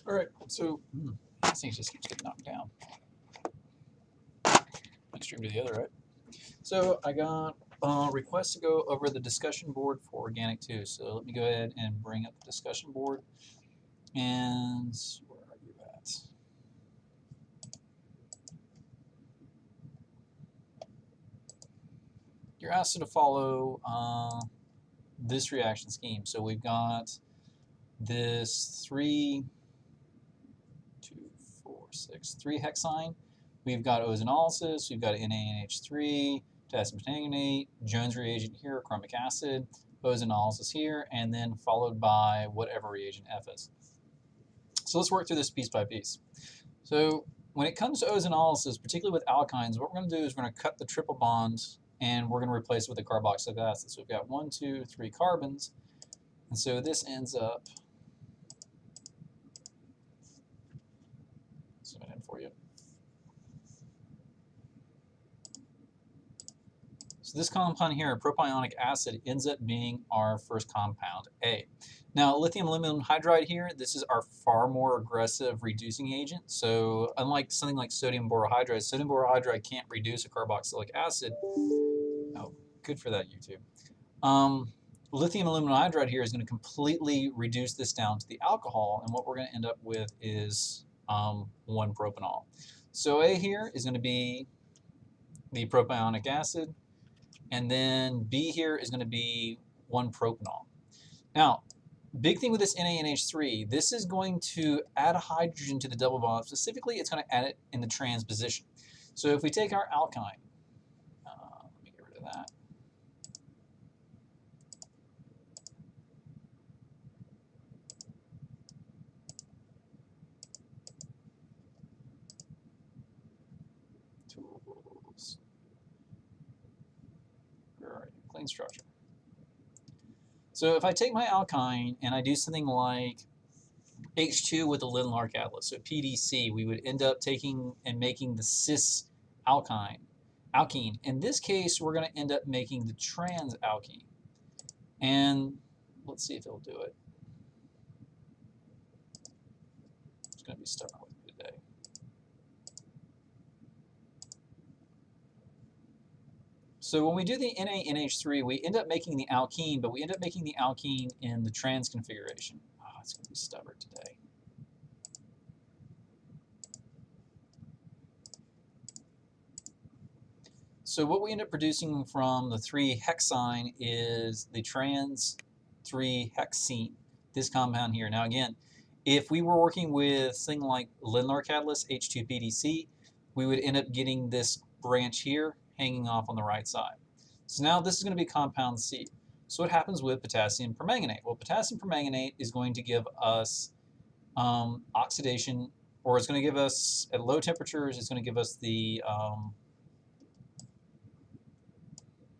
All right, so this thing just keeps getting knocked down. Extreme to the other, right? So I got a request to go over the discussion board for organic 2. So let me go ahead and bring up the discussion board. And where are you at? You're asked to follow this reaction scheme. So we've got this 3 hexyne. We've got ozonolysis. We've got NaNH3, potassium permanganate, Jones reagent here, chromic acid, ozonolysis here, and then followed by whatever reagent F is. So let's work through this piece by piece. So when it comes to ozonolysis, particularly with alkynes, what we're going to do is we're going to cut the triple bond and we're going to replace it with a carboxylic acid. So we've got 1, 2, 3 carbons. And so this ends up, zoom it in for you. So this compound here, propionic acid, ends up being our first compound, A. Now, lithium aluminum hydride here, this is our far more aggressive reducing agent. So unlike something like sodium borohydride can't reduce a carboxylic acid. Oh, good for that, YouTube. Lithium aluminum hydride here is going to completely reduce this down to the alcohol, and what we're going to end up with is 1-propanol. So A here is going to be the propionic acid, and then B here is going to be 1-propanol. Now, big thing with this NaNH3, this is going to add a hydrogen to the double bond. Specifically, it's going to add it in the trans position. So if we take our alkyne, let me get rid of that. Tools. Where are you? Clean structure. So if I take my alkyne and I do something like H2 with a Lindlar catalyst, so PDC, we would end up taking and making the cis alkene. In this case, we're going to end up making the trans alkene. And let's see if it'll do it. It's going to be stubborn with me today. So when we do the NaNH3, we end up making the alkene, but we end up making the alkene in the trans configuration. Oh, it's going to be stubborn today. So what we end up producing from the 3-hexyne is the trans 3-hexene, this compound here. Now again, if we were working with something like Lindlar catalyst, H2PDC, we would end up getting this branch here hanging off on the right side. So now this is going to be compound C. So what happens with potassium permanganate? Well, potassium permanganate is going to give us oxidation, or it's going to give us, at low temperatures, it's going to give us the,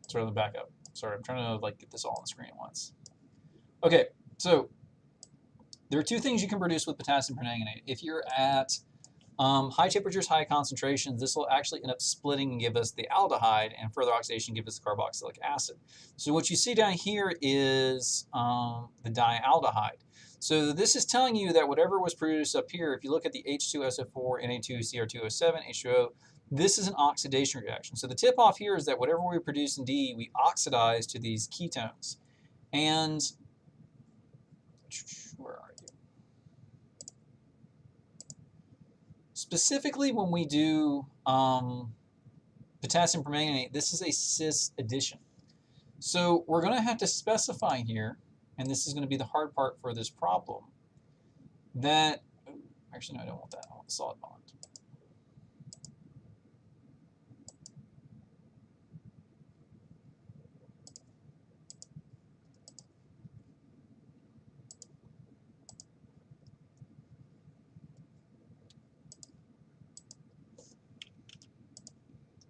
sort of the backup. Sorry, I'm trying to get this all on the screen at once. Okay, so there are two things you can produce with potassium permanganate. If you're at high temperatures, high concentrations, this will actually end up splitting and give us the aldehyde, and further oxidation give us the carboxylic acid. So what you see down here is the dialdehyde. So this is telling you that whatever was produced up here, if you look at the H2SO4, Na2Cr2O7, H2O, this is an oxidation reaction. So the tip off here is that whatever we produce in D, we oxidize to these ketones. And where are you? Specifically, when we do potassium permanganate, this is a cis addition. So we're going to have to specify here, and this is going to be the hard part for this problem, that, actually no, I don't want that, I want the solid bond.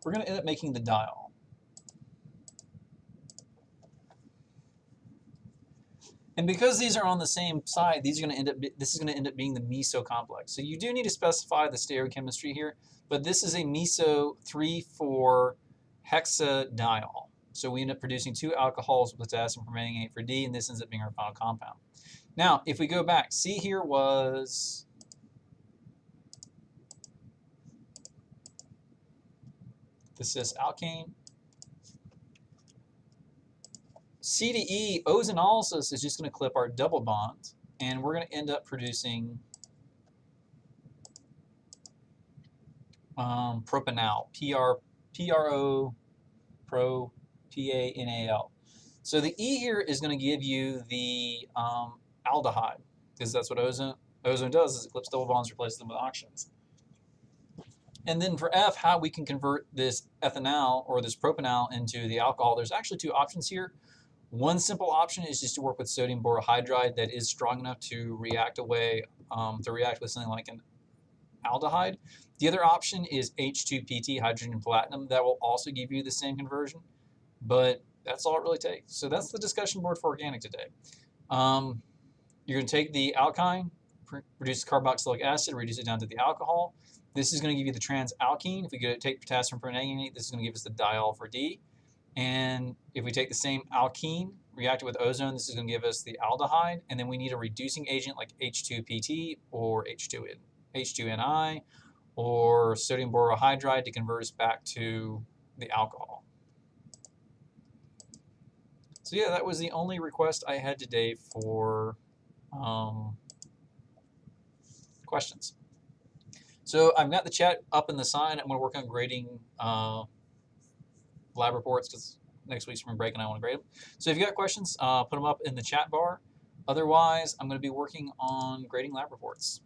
We're going to end up making the diol. And because these are on the same side, these are going to end up, this is going to end up being the meso complex. So you do need to specify the stereochemistry here, but this is a meso 3,4-hexadiol. So we end up producing 2 alcohols with potassium permanganate for D, and this ends up being our final compound. Now, if we go back, C here was the cis alkane. C to E ozonolysis is just going to clip our double bond, and we're going to end up producing propanal, P-R-O, P-A-N-A-L. So the E here is going to give you the aldehyde, because that's what ozone does, is it clips double bonds, replaces them with oxygens. And then for F, how we can convert this ethanol or this propanal into the alcohol, there's actually two options here. One simple option is just to work with sodium borohydride that is strong enough to react with something like an aldehyde. The other option is H2PT, hydrogen platinum. That will also give you the same conversion, but that's all it really takes. So that's the discussion board for organic today. You're going to take the alkyne, reduce carboxylic acid, reduce it down to the alcohol. This is going to give you the transalkene. If we take potassium permanganate, this is going to give us the diol for D. And if we take the same alkene, react it with ozone, this is going to give us the aldehyde. And then we need a reducing agent like H2PT or H2Ni or sodium borohydride to convert us back to the alcohol. So yeah, that was the only request I had today for questions. So I've got the chat up in the side. I'm going to work on grading lab reports because next week's spring break and I want to grade them. So if you got questions, put them up in the chat bar. Otherwise, I'm going to be working on grading lab reports.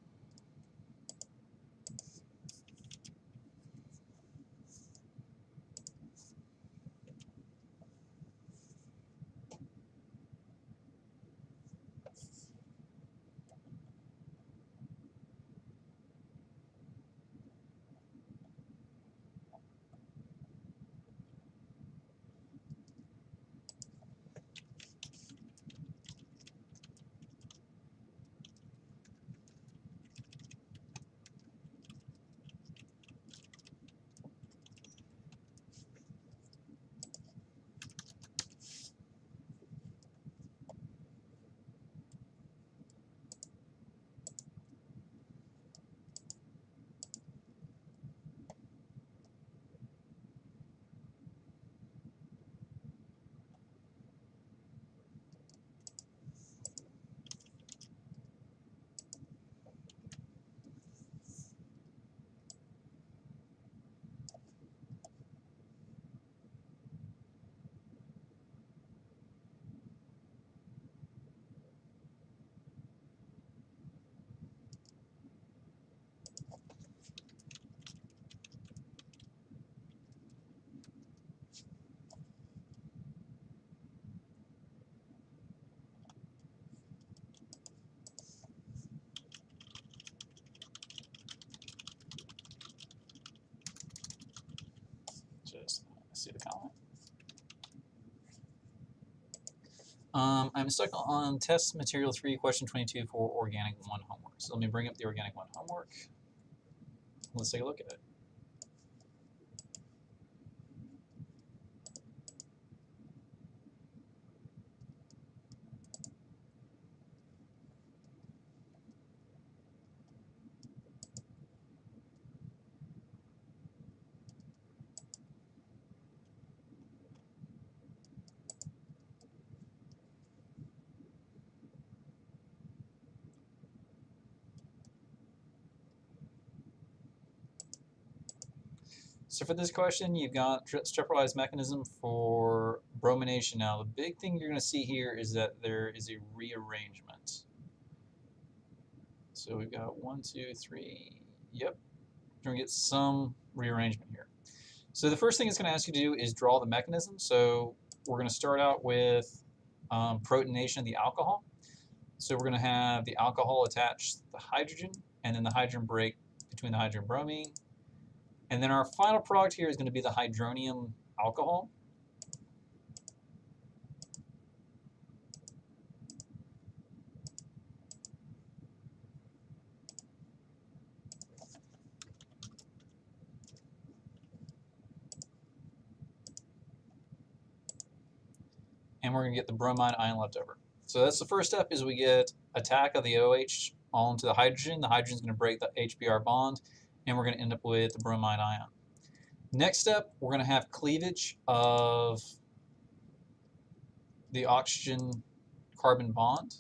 Just see the comment. I'm stuck on test material 3, question 22 for organic 1 homework. So let me bring up the organic 1 homework. Let's take a look at it. So for this question, you've got Stepwise mechanism for bromination. Now, the big thing you're going to see here is that there is a rearrangement. So we've got 1, 2, 3. Yep, we're going to get some rearrangement here. So the first thing it's going to ask you to do is draw the mechanism. So we're going to start out with protonation of the alcohol. So we're going to have the alcohol attach the hydrogen, and then the hydrogen break between the hydrogen and bromine. And then our final product here is going to be the hydronium alcohol. And we're going to get the bromine ion left over. So that's the first step, is we get attack of the OH onto the hydrogen. The hydrogen is going to break the HBr bond, and we're going to end up with the bromine ion. Next step, we're going to have cleavage of the oxygen-carbon bond.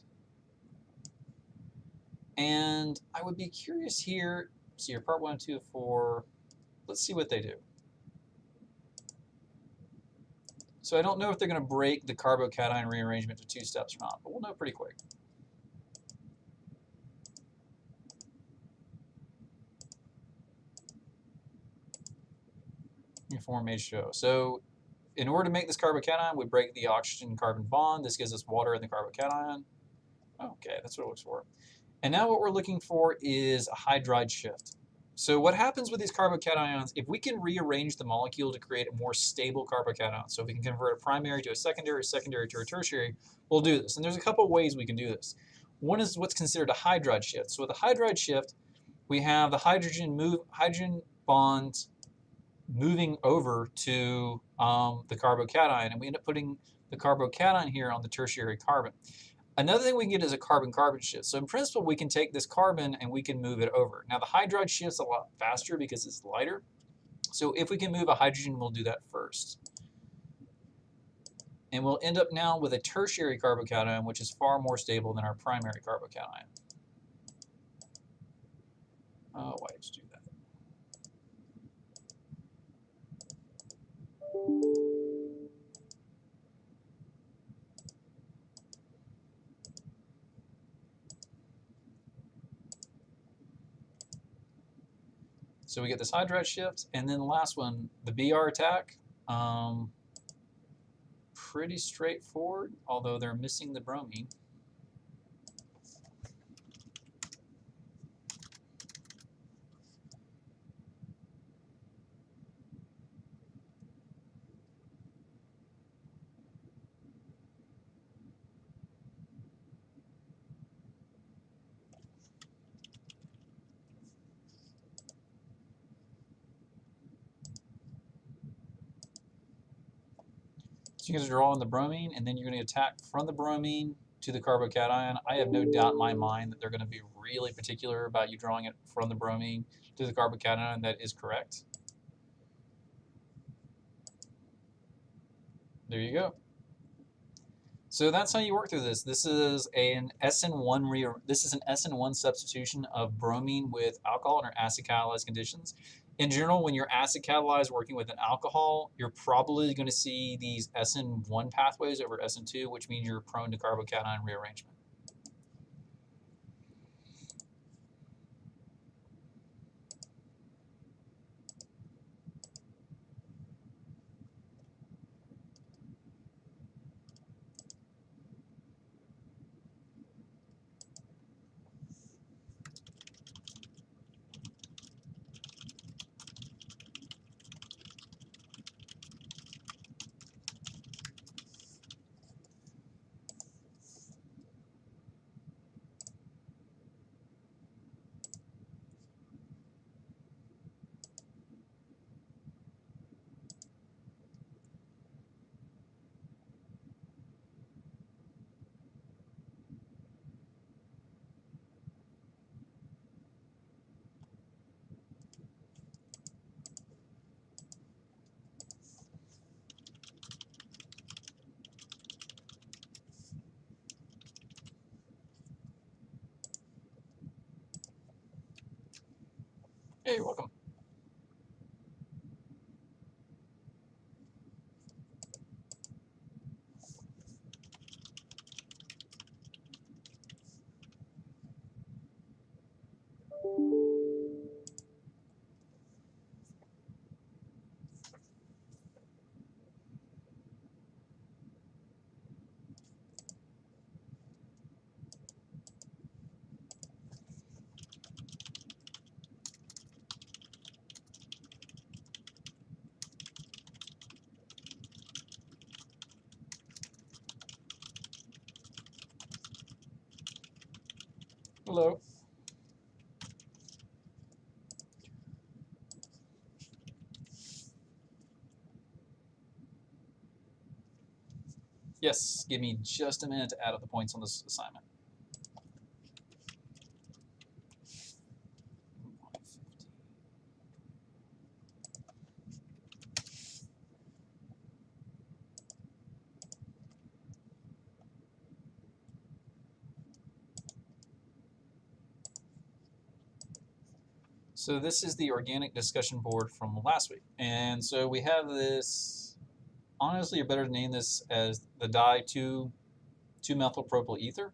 And I would be curious here, so your part 1, 2, 4, let's see what they do. So I don't know if they're going to break the carbocation rearrangement to 2 steps or not, but we'll know pretty quick. Uniform H2O. So in order to make this carbocation, we break the oxygen-carbon bond. This gives us water in the carbocation. Okay, that's what it looks for. And now what we're looking for is a hydride shift. So what happens with these carbocations, if we can rearrange the molecule to create a more stable carbocation, so we can convert a primary to a secondary to a tertiary, we'll do this. And there's a couple of ways we can do this. One is what's considered a hydride shift. So with a hydride shift, we have the hydrogen bonds moving over to the carbocation, and we end up putting the carbocation here on the tertiary carbon. Another thing we can get is a carbon-carbon shift. So in principle, we can take this carbon and we can move it over. Now the hydride shifts a lot faster because it's lighter. So if we can move a hydrogen, we'll do that first. And we'll end up now with a tertiary carbocation, which is far more stable than our primary carbocation. Oh, why did you do that? So we get this hydride shift, and then the last one, the BR attack. Pretty straightforward, although they're missing the bromine. So you're going to draw in the bromine, and then you're going to attack from the bromine to the carbocation. I have no doubt in my mind that they're going to be really particular about you drawing it from the bromine to the carbocation, and that is correct. There you go. So that's how you work through this. This is an SN1 substitution of bromine with alcohol under acid catalyzed conditions. In general, when you're acid catalyzed working with an alcohol, you're probably going to see these SN1 pathways over SN2, which means you're prone to carbocation rearrangement. Hey, you're welcome. Hello. Yes, give me just a minute to add up the points on this assignment. So this is the organic discussion board from last week. And so we have this, honestly, you're better to name this as the di-2-methylpropyl ether.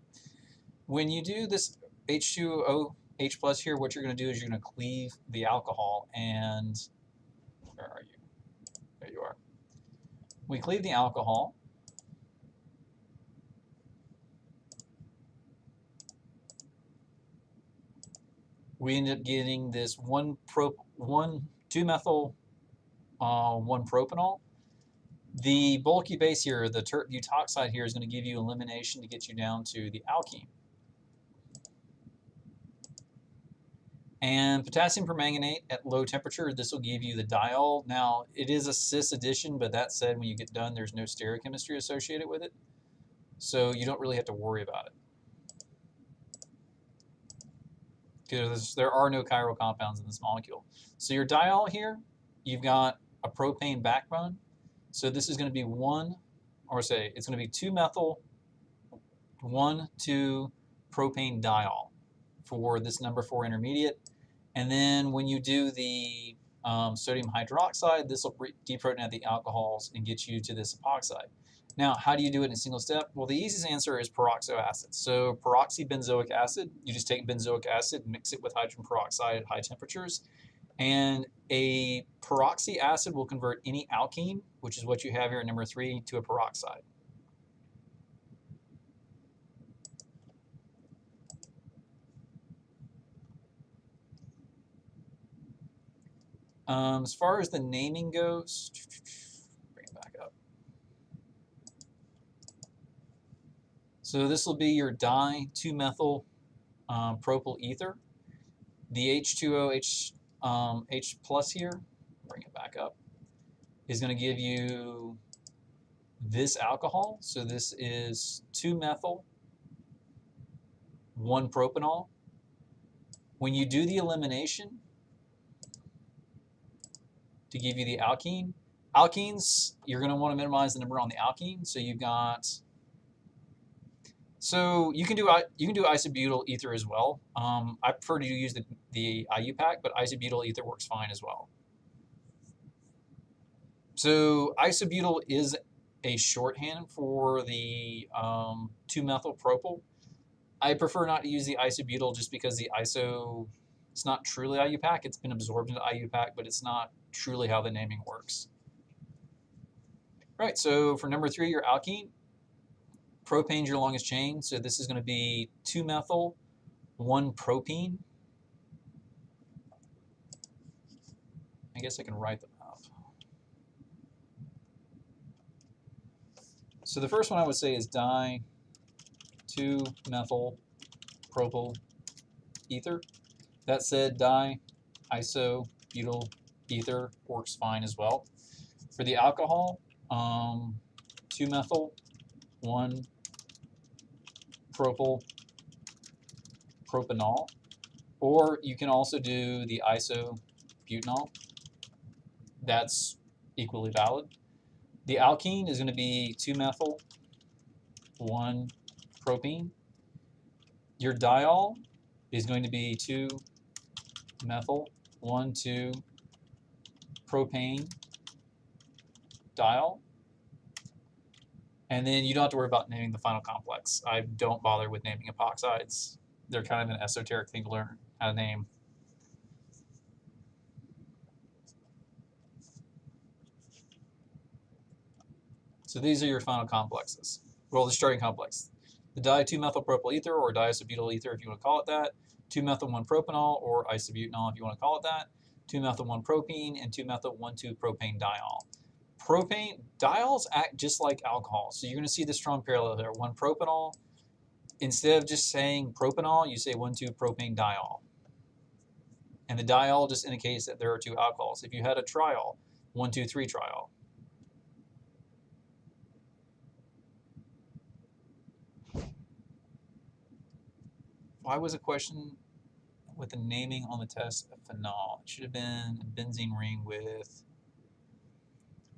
When you do this H2OH plus here, what you're going to do is you're going to cleave the alcohol. And where are you? There you are. We cleave the alcohol. We end up getting this 2-methyl 1-propanol. The bulky base here, the tert butoxide here, is going to give you elimination to get you down to the alkene. And potassium permanganate at low temperature, this will give you the diol. Now, it is a cis addition, but that said, when you get done, there's no stereochemistry associated with it. So you don't really have to worry about it. Because there are no chiral compounds in this molecule. So your diol here, you've got a propane backbone. So this is going to be it's going to be 2-methyl 1,2-propane diol for this number 4 intermediate. And then when you do the sodium hydroxide, this will deprotonate the alcohols and get you to this epoxide. Now, how do you do it in a single step? Well, the easiest answer is peroxo acid. So peroxybenzoic acid, you just take benzoic acid, mix it with hydrogen peroxide at high temperatures, and a peroxy acid will convert any alkene, which is what you have here at number 3, to a peroxide. As far as the naming goes, bring it back up. So this will be your di-2-methyl propyl ether. The H2OH H plus here, bring it back up, is going to give you this alcohol. So this is 2-methyl 1-propanol. When you do the elimination to give you the alkene, alkenes, you're going to want to minimize the number on the alkene. So you've got, so you can do isobutyl ether as well. I prefer to use the IUPAC, but isobutyl ether works fine as well. So isobutyl is a shorthand for the 2-methyl propyl. I prefer not to use the isobutyl just because the iso, it's not truly IUPAC. It's been absorbed into IUPAC, but it's not truly how the naming works. All right, so for number 3, your alkene, propane's your longest chain. So this is going to be 2-methyl 1-propene. I guess I can write them out. So the first one I would say is di-2-methyl propyl ether. That said, di-isobutyl ether works fine as well. For the alcohol, 2-methyl 1-propyl propanol, or you can also do the isobutanol. That's equally valid. The alkene is going to be 2-methyl 1-propene. Your diol is going to be 2-methyl 1,2-propane diol. And then you don't have to worry about naming the final complex. I don't bother with naming epoxides. They're kind of an esoteric thing to learn how to name. So these are your final complexes. Well, the starting complex. The di-2-methylpropyl ether, or diisobutyl ether if you want to call it that, 2-methyl 1-propanol, or isobutanol if you want to call it that, 2-methyl 1-propene, and 2-methyl 1,2-propane diol. Propane, diols act just like alcohol. So you're going to see the strong parallel there. 1-propanol, instead of just saying propanol, you say 1,2-propane diol. And the diol just indicates that there are 2 alcohols. If you had a triol, 1,2,3-triol. Why was a question with the naming on the test of phenol? It should have been a benzene ring with...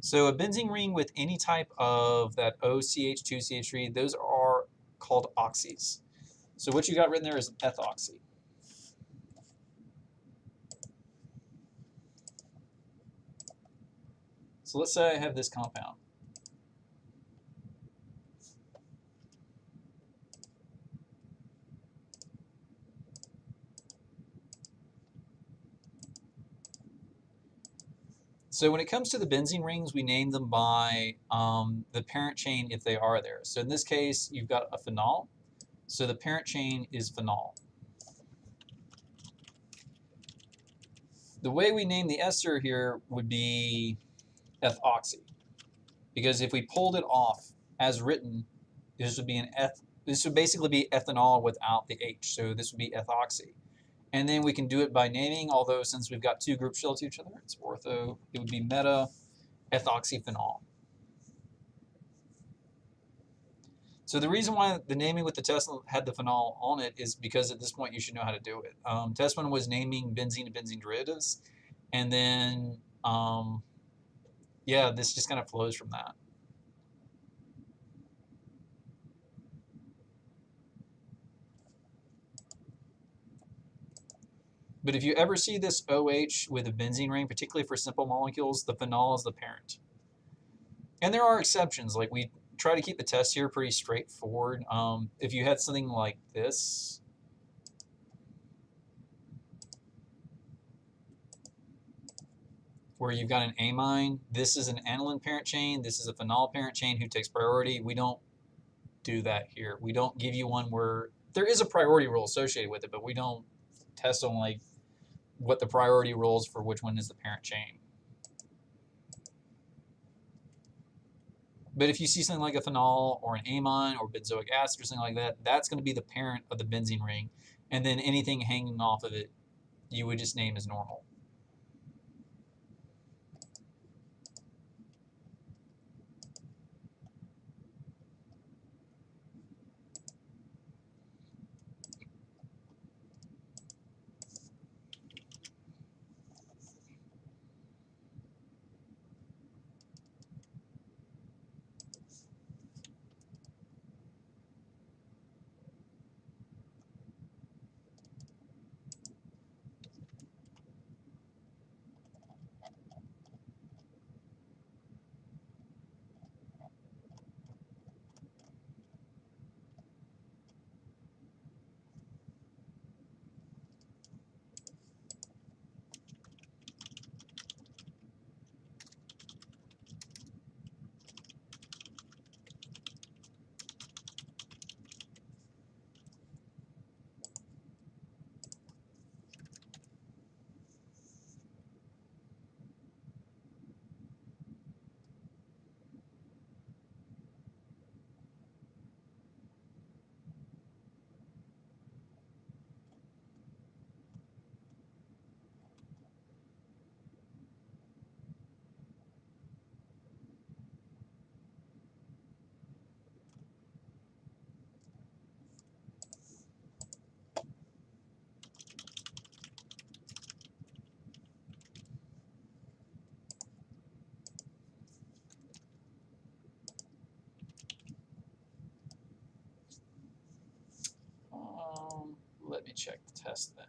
So a benzene ring with any type of that OCH2CH3, those are called oxys. So what you got written there is ethoxy. So let's say I have this compound. So when it comes to the benzene rings, we name them by the parent chain if they are there. So in this case, you've got a phenol. So the parent chain is phenol. The way we name the ester here would be ethoxy, because if we pulled it off as written, this would be this would basically be ethanol without the H. So this would be ethoxy. And then we can do it by naming, although since we've got two groups relative to each other, it's ortho, it would be meta ethoxyphenol. So the reason why the naming with the test had the phenol on it is because at this point you should know how to do it. Test one was naming benzene and benzene derivatives, and then yeah, this just kind of flows from that. But if you ever see this OH with a benzene ring, particularly for simple molecules, the phenol is the parent. And there are exceptions. Like we try to keep the test here pretty straightforward. If you had something like this, where you've got an amine, this is an aniline parent chain, this is a phenol parent chain who takes priority. We don't do that here. We don't give you one where there is a priority rule associated with it, but we don't test on like what the priority rules for which one is the parent chain. But if you see something like a phenol or an amine or benzoic acid or something like that, that's going to be the parent of the benzene ring. And then anything hanging off of it, you would just name as normal. Let me check the test then.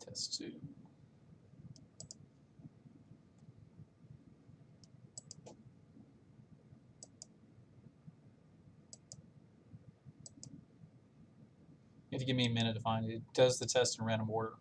Test 2. You have to give me a minute to find it. It does the test in random order.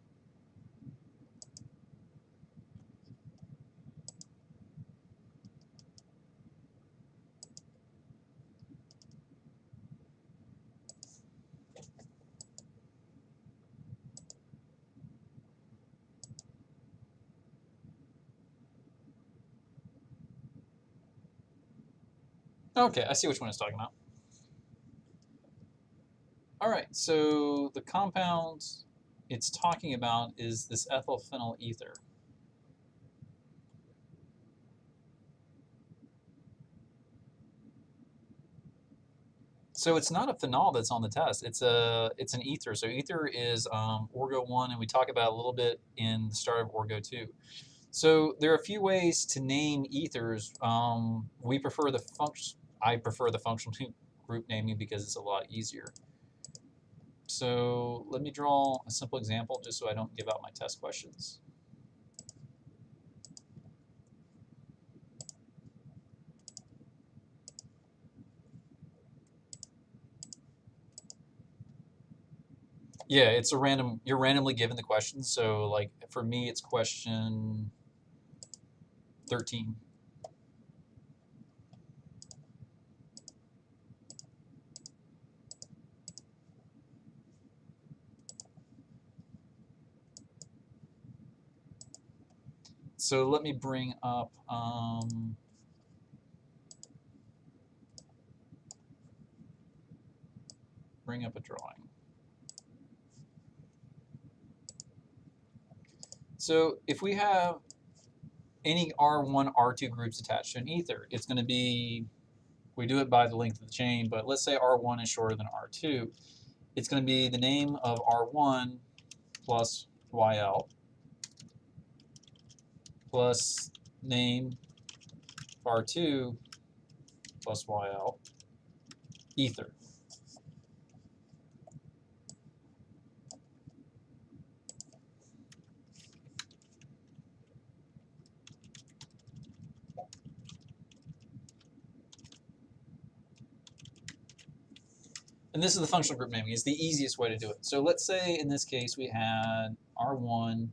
Okay, I see which one it's talking about. All right, so the compound it's talking about is this ethyl phenyl ether. So it's not a phenol that's on the test. It's an ether. So ether is Orgo 1, and we talk about a little bit in the start of Orgo 2. So there are a few ways to name ethers. We prefer I prefer the functional group naming because it's a lot easier. So let me draw a simple example just so I don't give out my test questions. Yeah, it's a random, you're randomly given the questions. So like for me, it's question 13. So let me bring up a drawing. So if we have any R1, R2 groups attached to an ether, it's going to be, we do it by the length of the chain, but let's say R1 is shorter than R2. It's going to be the name of R1 plus YL plus name R2 plus YL ether. And this is the functional group naming. It's the easiest way to do it. So let's say in this case we had R1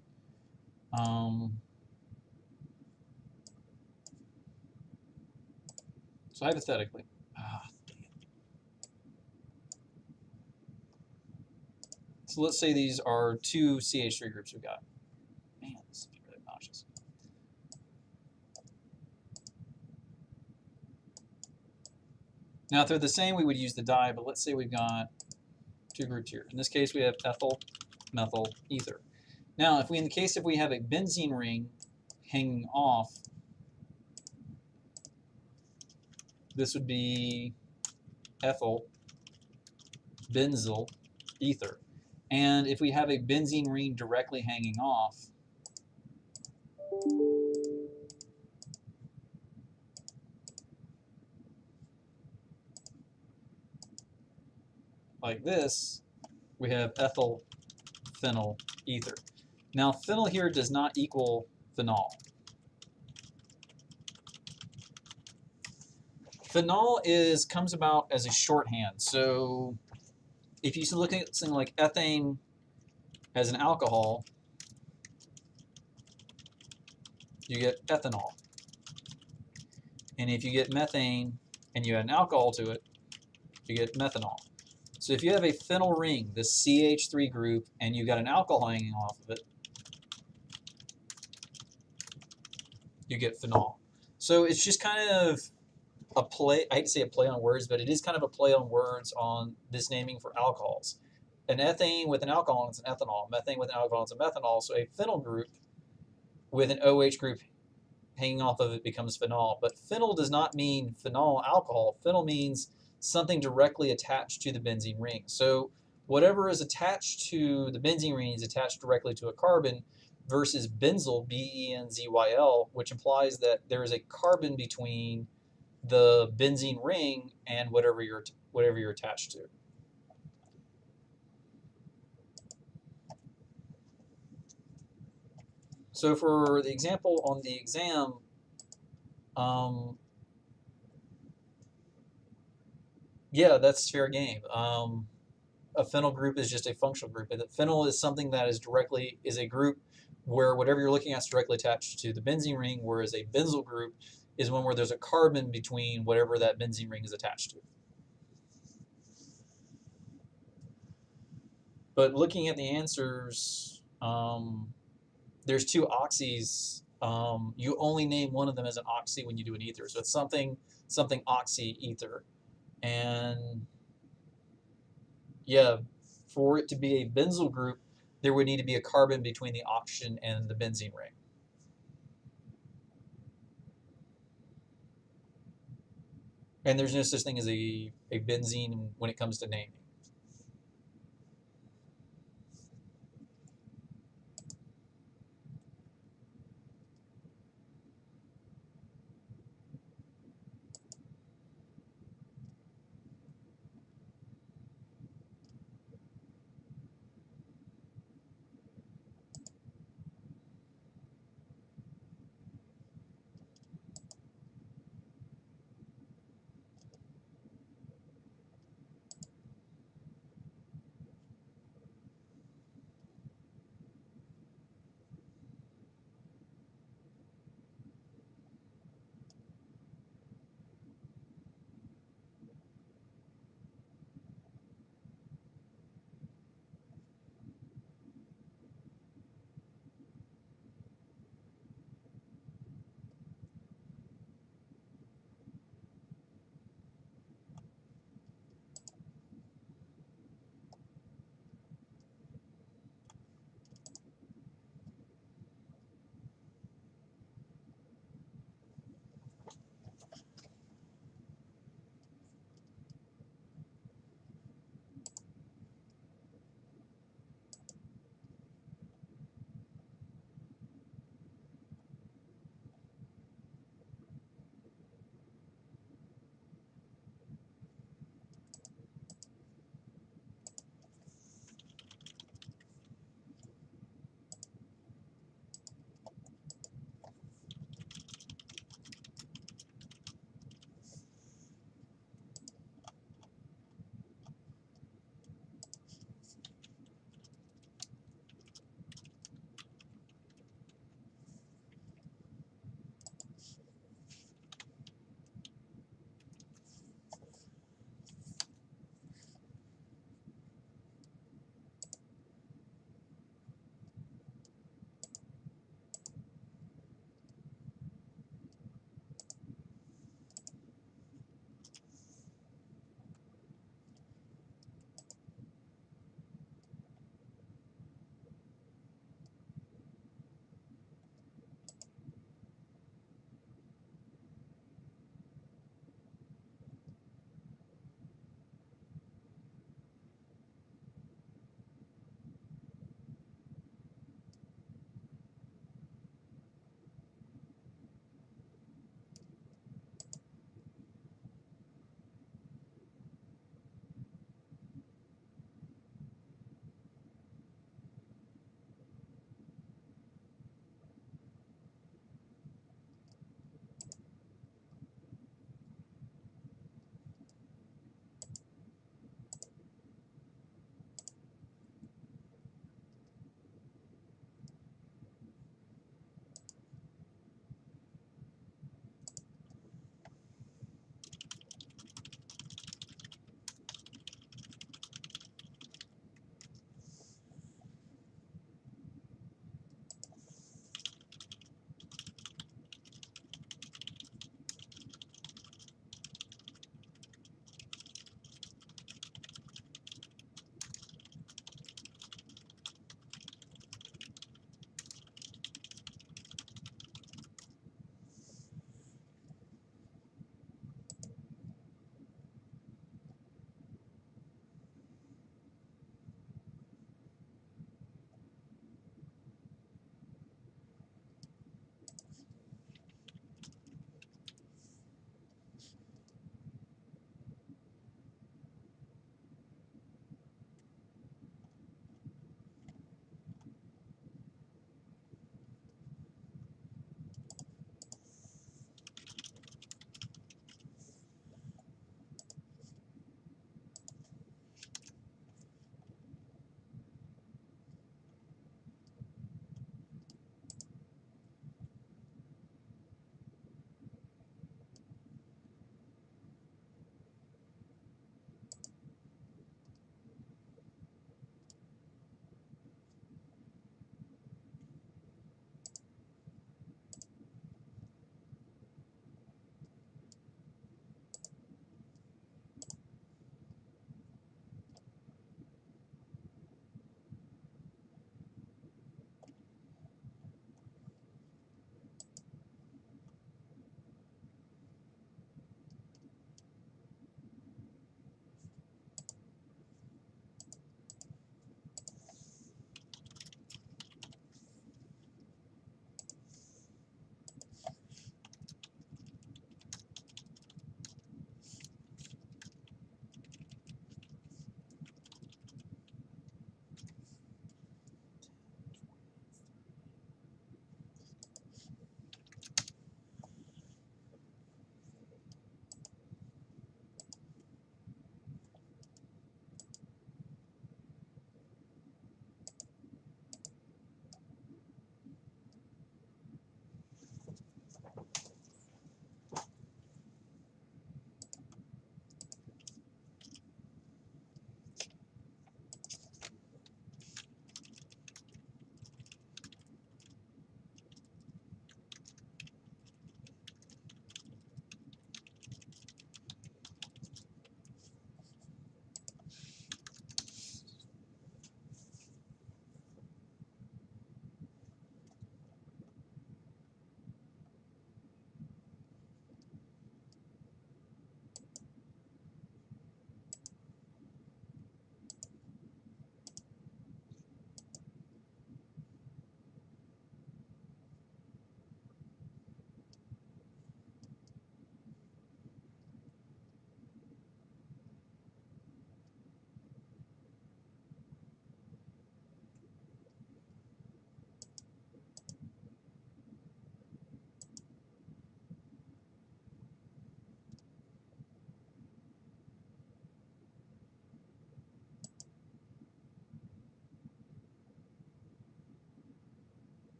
so hypothetically, so let's say these are two CH3 groups we've got. Man, this is really obnoxious. Now, if they're the same, we would use the dye, but let's say we've got two groups here. In this case, we have ethyl, methyl, ether. Now, in the case if we have a benzene ring hanging off, this would be ethyl, benzyl, ether. And if we have a benzene ring directly hanging off, like this, we have ethyl, phenyl, ether. Now, phenyl here does not equal phenol. Phenol comes about as a shorthand. So if you look at something like ethane as an alcohol, you get ethanol. And if you get methane and you add an alcohol to it, you get methanol. So if you have a phenyl ring, this CH3 group, and you've got an alcohol hanging off of it, you get phenol. So it's just kind of a play, I hate to say a play on words, but it is kind of a play on words on this naming for alcohols. An ethane with an alcohol is an ethanol. Methane with an alcohol is a methanol. So a phenyl group with an OH group hanging off of it becomes phenol. But phenyl does not mean phenol alcohol. Phenyl means something directly attached to the benzene ring. So whatever is attached to the benzene ring is attached directly to a carbon versus benzyl, B-E-N-Z-Y-L, which implies that there is a carbon between the benzene ring and whatever you're attached to. So for the example on the exam, yeah, that's fair game. A phenyl group is just a functional group. And phenyl is something that is a group where whatever you're looking at is directly attached to the benzene ring, whereas a benzyl group is one where there's a carbon between whatever that benzene ring is attached to. But looking at the answers, there's two oxys. You only name one of them as an oxy when you do an ether. So it's something oxy ether. And yeah, for it to be a benzyl group, there would need to be a carbon between the oxygen and the benzene ring. And there's no such thing as a benzene when it comes to naming.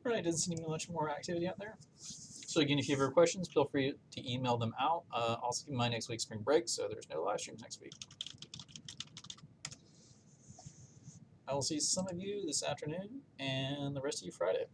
Really doesn't seem to be much more activity out there. So again, if you have your questions, feel free to email them out. Also, keep in mind next week's spring break, so there's no live streams next week. I will see some of you this afternoon and the rest of you Friday.